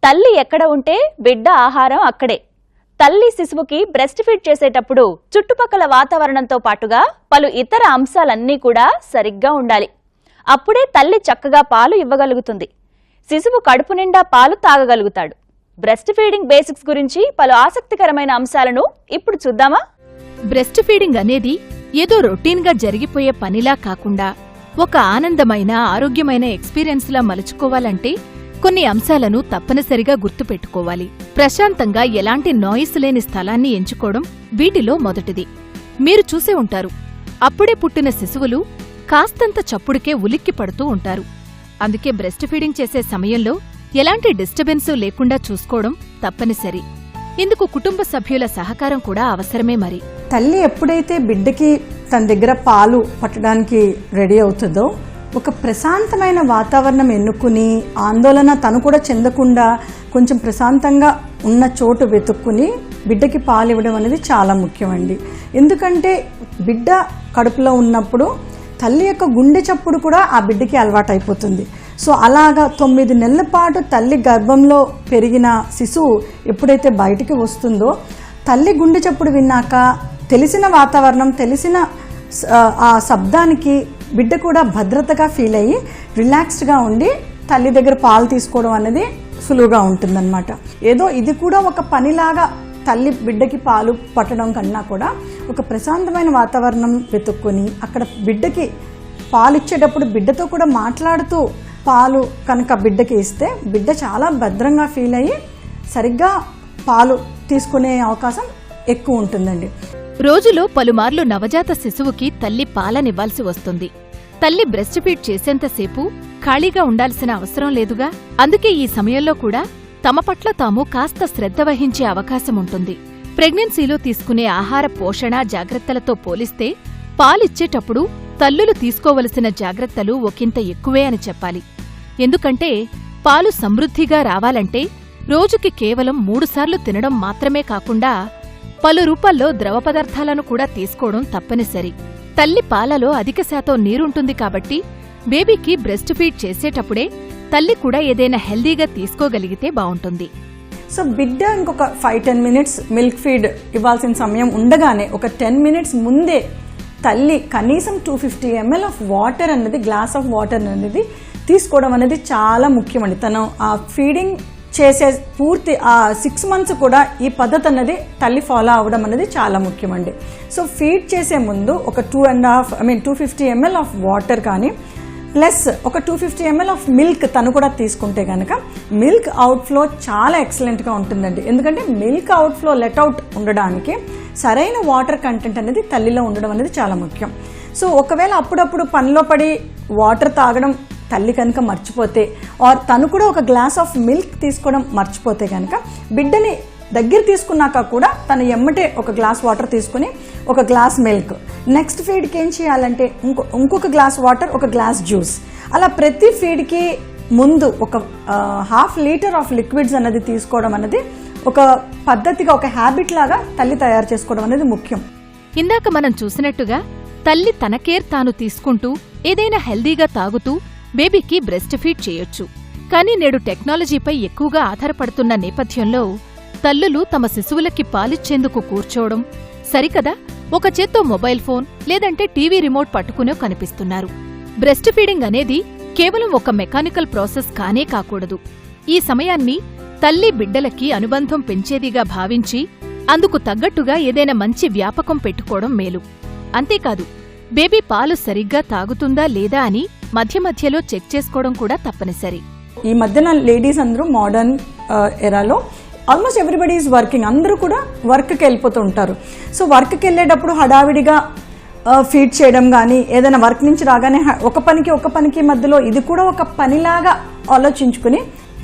తల్లి ఎక్కడ ఉంటే బిడ్డ ఆహారం అక్కడే. తల్లి శిశువుకి బ్రెస్ట్ ఫీడ్ చేసేటప్పుడు చుట్టుపక్కల వాతావరణంతో పాటుగా పలు ఇతర అంశాలన్నీ కూడా సరిగ్గా ఉండాలి. అప్పుడే తల్లి చక్కగా పాలు ఇవ్వగలుగుతుంది. శిశువు కడుపు నిండా పాలు తాగగలుగుతాడు. బ్రెస్ట్ ఫీడింగ్ బేసిక్స్ గురించి పలు ఆసక్తికరమైన అంశాలను ఇప్పుడు చూద్దామా? బ్రెస్ట్ ఫీడింగ్ అనేది ఏదో రొటీన్గా జరిగిపోయే పనిలా కాకుండా ఒక ఆనందమైన ఆరోగ్యమైన ఎక్స్పీరియన్స్లా మలుచుకోవాలంటే కొన్ని అంశాలను తప్పనిసరిగా గుర్తుపెట్టుకోవాలి. ప్రశాంతంగా ఎలాంటి నాయిస్ లేని స్థలాన్ని ఎంచుకోవడం వీటిలో మొదటిది. మీరు చూసే ఉంటారు, అప్పుడే పుట్టిన శిశువులు కాస్తంత చప్పుడుకే ఉలిక్కి పడుతూ ఉంటారు. అందుకే బ్రెస్ట్ ఫీడింగ్ చేసే సమయంలో ఎలాంటి డిస్టర్బెన్సు లేకుండా చూసుకోవడం తప్పనిసరి. ఇందుకు కుటుంబ సభ్యుల సహకారం కూడా అవసరమే. మరి తల్లి ఎప్పుడైతే బిడ్డకి తన దగ్గర పాలు పట్టడానికి రెడీ అవుతుందో ఒక ప్రశాంతమైన వాతావరణం ఎన్నుకుని ఆందోళన తను కూడా చెందకుండా కొంచెం ప్రశాంతంగా ఉన్న చోటు వెతుక్కుని బిడ్డకి పాలు ఇవ్వడం అనేది చాలా ముఖ్యమండి. ఎందుకంటే బిడ్డ కడుపులో ఉన్నప్పుడు తల్లి యొక్క గుండె చప్పుడు కూడా ఆ బిడ్డకి అలవాటు అయిపోతుంది. సో అలాగా 9 నెలల పాటు తల్లి గర్భంలో పెరిగిన శిశువు ఎప్పుడైతే బయటికి వస్తుందో తల్లి గుండె చప్పుడు విన్నాక తెలిసిన వాతావరణం, తెలిసిన ఆ శబ్దానికి బిడ్డ కూడా భద్రతగా ఫీల్ అయ్యి రిలాక్స్డ్గా ఉండి తల్లి దగ్గర పాలు తీసుకోవడం అనేది సులువుగా ఉంటుందన్నమాట. ఏదో ఇది కూడా ఒక పనిలాగా తల్లి బిడ్డకి పాలు పట్టడం కన్నా కూడా ఒక ప్రశాంతమైన వాతావరణం వెతుక్కొని అక్కడ బిడ్డకి పాలు ఇచ్చేటప్పుడు బిడ్డతో కూడా మాట్లాడుతూ పాలు కనుక బిడ్డకి ఇస్తే బిడ్డ చాలా భద్రంగా ఫీల్ అయ్యి సరిగ్గా పాలు తీసుకునే అవకాశం ఎక్కువ ఉంటుందండి. రోజులో పలుమార్లు నవజాత శిశువుకి తల్లి పాలనివ్వాల్సి వస్తుంది. తల్లి బ్రెస్ట్ ఫీడ్ చేసేంతసేపు ఖాళీగా ఉండాల్సిన అవసరం లేదుగా. అందుకే ఈ సమయంలో కూడా తమ పట్ల తాము కాస్త శ్రద్ధ వహించే అవకాశం ఉంటుంది. ప్రెగ్నెన్సీలో తీసుకునే ఆహార పోషణ జాగ్రత్తలతో పోలిస్తే పాలిచ్చేటప్పుడు తల్లులు తీసుకోవలసిన జాగ్రత్తలు ఒకంత ఎక్కువే అని చెప్పాలి. ఎందుకంటే పాలు సమృద్ధిగా రావాలంటే రోజుకి కేవలం 3 సార్లు తినడం మాత్రమే కాకుండా పలు రూపాల్లో ద్రవ పదార్థాలను కూడా తీసుకోవడం తప్పనిసరి. తల్లి పాలలో అధిక శాతం నీరుంటుంది కాబట్టి బేబీకి బ్రెస్ట్ ఫీడ్ చేసేటప్పుడే తల్లి కూడా ఏదైనా హెల్దీగా తీసుకోగలిగితే బావుంటుంది. సో బిడ్డ ఇంకొక 5-10 మినిట్స్ మిల్క్ ఫీడ్ ఇవ్వాల్సిన సమయం ఉండగానే ఒక 10 మినిట్స్ ముందే తల్లి కనీసం 250 ml ఆఫ్ వాటర్ అనేది, గ్లాస్ ఆఫ్ వాటర్ అనేది తీసుకోవడం అనేది చాలా ముఖ్యమండి. తను ఆ ఫీడింగ్ చేసే పూర్తి ఆ 6 మంత్స్ కూడా ఈ పద్ధతి అనేది తల్లి ఫాలో అవ్వడం అనేది చాలా ముఖ్యమండి. సో ఫీడ్ చేసే ముందు ఒక 250 ml ఆఫ్ వాటర్ కానీ ప్లస్ ఒక 250 ml ఆఫ్ మిల్క్ తను కూడా తీసుకుంటే కనుక మిల్క్ అవుట్ఫ్లో చాలా ఎక్సలెంట్గా ఉంటుందండి. ఎందుకంటే మిల్క్ అవుట్ఫ్లో లెట్అవుట్ ఉండడానికి సరైన వాటర్ కంటెంట్ అనేది తల్లిలో ఉండడం అనేది చాలా ముఖ్యం. సో ఒకవేళ అప్పుడప్పుడు పనిలో పడి వాటర్ తాగడం తల్లి కనుక మర్చిపోతే ఆర్ తను కూడా ఒక గ్లాస్ ఆఫ్ మిల్క్ తీసుకోవడం మర్చిపోతే కనుక బిడ్డని దగ్గర తీసుకున్నాక కూడా తను ఎమ్మటే ఒక గ్లాస్ వాటర్ తీసుకుని ఒక గ్లాస్ మిల్క్, నెక్స్ట్ ఫీడ్కి ఏం చేయాలంటే ఇంకొక గ్లాస్ వాటర్, ఒక గ్లాస్ జ్యూస్, అలా ప్రతి ఫీడ్కి ముందు ఒక 1/2 లీటర్ ఆఫ్ లిక్విడ్స్ అనేది తీసుకోవడం అనేది ఒక పద్ధతిగా, ఒక హ్యాబిట్ లాగా తల్లి తయారు చేసుకోవడం అనేది ముఖ్యం. ఇందాక మనం చూసినట్టుగా తల్లి తన కేర్ తాను తీసుకుంటూ ఏదైనా హెల్దీగా తాగుతూ బేబీకి బ్రెస్ట్ ఫీడ్ చేయొచ్చు. కానీ నేడు టెక్నాలజీపై ఎక్కువగా ఆధారపడుతున్న నేపథ్యంలో తల్లులు తమ శిశువులకి పాలిచ్చేందుకు కూర్చోవడం సరికదా ఒక చేత్తో మొబైల్ ఫోన్ లేదంటే టీవీ రిమోట్ పట్టుకునే కనిపిస్తున్నారు. బ్రెస్ట్ ఫీడింగ్ అనేది కేవలం ఒక మెకానికల్ ప్రాసెస్ కానే కాకూడదు. ఈ సమయాన్ని తల్లి బిడ్డలకి అనుబంధం పెంచేదిగా భావించి అందుకు తగ్గట్టుగా ఏదైనా మంచి వ్యాపకం పెట్టుకోవడం మేలు. అంతేకాదు బేబీ పాలు సరిగ్గా తాగుతుందా లేదా అని మధ్య మధ్యలో చెక్ చేసుకోవడం కూడా తప్పనిసరి. ఈ మధ్యన లేడీస్ అందరూ మోడర్న్ ఎరాలో ఆల్మోస్ట్ ఎవ్రీబడి ఈజ్ వర్కింగ్, అందరూ కూడా వర్క్కి వెళ్ళిపోతూ ఉంటారు. సో వర్క్కి వెళ్ళేటప్పుడు హడావిడిగా ఫీడ్ చేయడం కానీ ఏదైనా వర్క్ నుంచి రాగానే ఒక పనికి మధ్యలో ఇది కూడా ఒక పనిలాగా ఆలోచించుకుని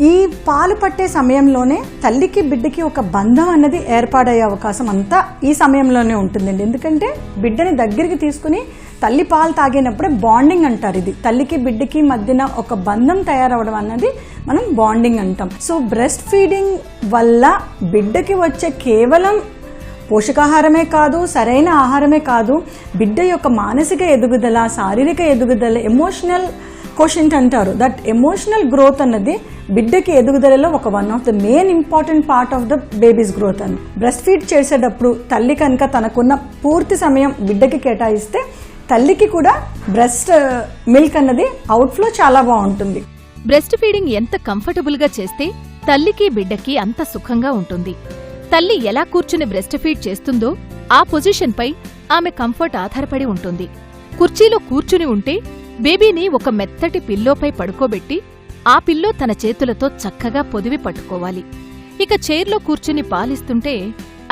ఈ పాలు పట్టే సమయంలోనే తల్లికి బిడ్డకి ఒక బంధం అనేది ఏర్పాడయ్యే అవకాశం అంతా ఈ సమయంలోనే ఉంటుందండి. ఎందుకంటే బిడ్డని దగ్గరికి తీసుకుని తల్లి పాలు తాగినప్పుడే బాండింగ్ అంటారు. ఇది తల్లికి బిడ్డకి మధ్యన ఒక బంధం తయారవడం అన్నది మనం బాండింగ్ అంటాం. సో బ్రెస్ట్ ఫీడింగ్ వల్ల బిడ్డకి వచ్చే కేవలం పోషకాహారమే కాదు, సరైన ఆహారమే కాదు, బిడ్డ యొక్క మానసిక ఎదుగుదల, శారీరక ఎదుగుదల, ఎమోషనల్ కోషెంట్ అంటారు. దట్ ఎమోషనల్ గ్రోత్ అన్నది బిడ్డకి ఎదుగుదలలో ఒక one of the main important part of the babies growth అని. బ్రెస్ట్ ఫీడ్ చేసేటప్పుడు తల్లి కనుక తనకున్న పూర్తి సమయం బిడ్డకి కేటాయిస్తే తల్లికి కూడా బ్రెస్ట్ మిల్క్ అన్నది అవుట్ఫ్లో చాలా బాగుంటుంది. బ్రెస్ట్ ఫీడింగ్ ఎంత కంఫర్టబుల్గా చేస్తే తల్లికి బిడ్డకి అంత సుఖంగా ఉంటుంది. తల్లి ఎలా కూర్చుని బ్రెస్ట్ ఫీడ్ చేస్తుందో ఆ పొజిషన్పై ఆమె కంఫర్ట్ ఆధారపడి ఉంటుంది. కుర్చీలో కూర్చుని ఉంటే బేబీని ఒక మెత్తటి పిల్లోపై పడుకోబెట్టి ఆ పిల్లో తన చేతులతో చక్కగా పొదివి పట్టుకోవాలి. ఇక చైర్లో కూర్చుని పాలిస్తుంటే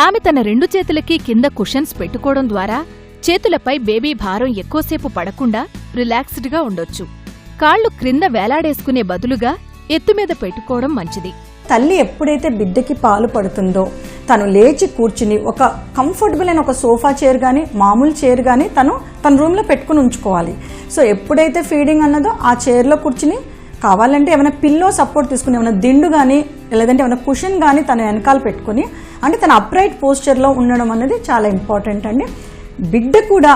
ఆమె తన 2 చేతులకి కింద కుషన్స్ పెట్టుకోవడం ద్వారా చేతులపై బేబీ భారం ఎక్కువసేపు పడకుండా రిలాక్స్డ్గా ఉండొచ్చు. కాళ్లు క్రింద వేలాడేసుకునే బదులుగా ఎత్తుమీద పెట్టుకోవడం మంచిది. తల్లి ఎప్పుడైతే బిడ్డకి పాలు పడుతుందో తను లేచి కూర్చుని ఒక కంఫర్టబుల్ అయిన ఒక సోఫా చైర్ కానీ మామూలు చైర్ కానీ తన రూమ్లో పెట్టుకుని ఉంచుకోవాలి. సో ఎప్పుడైతే ఫీడింగ్ అన్నదో ఆ చైర్లో కూర్చుని కావాలంటే ఏమైనా పిల్లో సపోర్ట్ తీసుకుని ఏమైనా దిండు కానీ లేదంటే ఏమైనా కుషన్ కానీ తన వెనకాల పెట్టుకుని అంటే తన అప్రైట్ పోస్చర్లో ఉండడం అనేది చాలా ఇంపార్టెంట్ అండి. బిడ్డ కూడా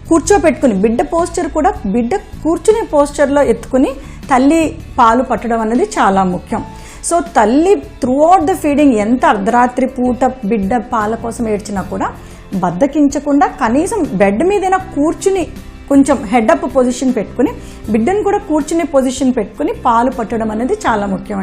కూర్చోపెట్టుకుని బిడ్డ పోస్చర్ కూడా బిడ్డ కూర్చునే పోస్చర్లో ఎత్తుకుని తల్లి పాలు పట్టడం అనేది చాలా ముఖ్యం. సో తల్లి త్రూఅవుట్ ద ఫీడింగ్ ఎంత అర్ధరాత్రి పూట బిడ్డ పాల కోసం ఏడ్చినా కూడా బద్దకించకుండా కనీసం బెడ్ మీదైనా కూర్చుని కొంచెం హెడ్ అప్ పొజిషన్ పెట్టుకుని బిడ్డను కూడా కూర్చునే పొజిషన్ పెట్టుకుని పాలు పట్టడం అనేది చాలా ముఖ్యం.